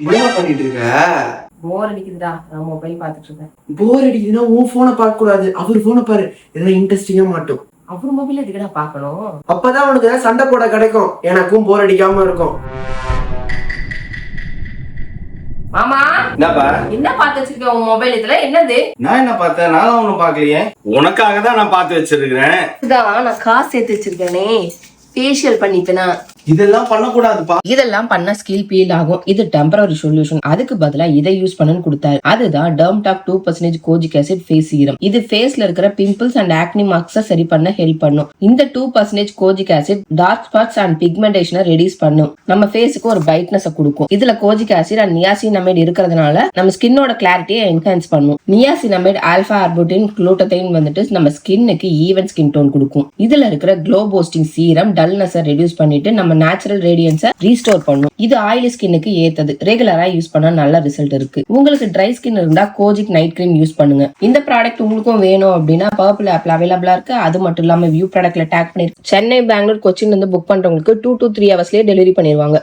என்ன பண்ணிட்டு இருக்க? போர் அடிக்குதுடா, நான் மொபைல் பார்த்துட்டு இருக்கேன். போர் அடிக்குதுன்னா உன் போனை பார்க்க கூடாது, அவர் போனை பாரு. ஏதாவது இன்ட்ரெஸ்டிங்கா மாட்டோம். அவர் மொபைல் எதுக்குடா பார்க்கணும்? அப்பதான் அவனுக்கு ஏதாவது சண்டை போட கிடைக்கும், எனக்கும் போர் அடிக்காம இருக்கும். மாமா, என்னப்பா? என்ன பார்த்து வச்சிருக்க உன் மொபைல்? இதுல என்னது? நான் என்ன பார்த்தேன்? நான் ஒண்ணும் பாக்கலையே. உனக்காக தான் நான் பார்த்து வச்சிருக்கிறேன். இதான் நான் காசு சேர்த்து வச்சிருக்கேனே, ஃபேஷியல் பண்ணிப்பேனா. இதெல்லாம் பண்ணக்கூடாதுப்பா. இதெல்லாம் பண்ண ஸ்கில் பீல் ஆகும். இது டெம்பரரி சொல்யூஷன். அதுக்கு பதிலா இதை யூஸ் பண்ணு கொடுத்தாரு. அதுதான் டெர்ம்டாக் 2% கோஜிக் ஆசிட் ஃபேஸ் சீரம். இது ஃபேஸ்ல இருக்கிற பிம்பிள்ஸ் அண்ட் ஆக்னி மார்க்ஸை சரி பண்ண ஹெல்ப் பண்ணும். இந்த 2% kojic acid dark spots and பிக்மெண்டேஷனை ரெடியூஸ் பண்ணும். நம்ம ஃபேஸுக்கு ஒரு பிரைட்னஸ் கொடுக்கும். இதுல கோஜிக் ஆசிட் அண்ட் நியாசினமைட் இருக்கிறதுனால நம்ம ஸ்கின்னோட கிளாரிட்டியை என்ஹான்ஸ் பண்ணும். நியாசினமைட் ஆல்பா ஆர்புட்டின் குளூட்டதைன் வந்துட்டு நம்ம ஸ்கின்னுக்கு ஈவன் ஸ்கின் டோன் கொடுக்கும். இதுல இருக்கிற க்ளோ பூஸ்டிங் சீரம் டல்னஸை ரெடியூஸ் பண்ணிட்டு நம்ம நேச்சுரல் ரேடியன்ஸை ரீஸ்டோர் பண்ணும். இது ஆயிலி ஸ்கின்னுக்கு ஏத்தது. ரெகுலரா யூஸ் பண்ணா நல்ல ரிசல்ட் இருக்கு. உங்களுக்கு ட்ரை ஸ்கின் இருந்தா கோஜிக் நைட் கிரீம் யூஸ் பண்ணுங்க. இந்த ப்ராடக்ட் உங்களுக்கும் வேணும் அப்படின்னா பர்பிள் ஆப்ல அவைலபிளா இருக்கு. அது மட்டும் இல்லாம வியூ ப்ராடக்ட்ல டேக் பண்ணிருக்கு. சென்னை, பெங்களூர், கொச்சின் இருந்து புக் பண்றவங்களுக்கு 2 to 3 ஹவர்ஸ்லயே டெலிவரி பண்ணிடுவாங்க.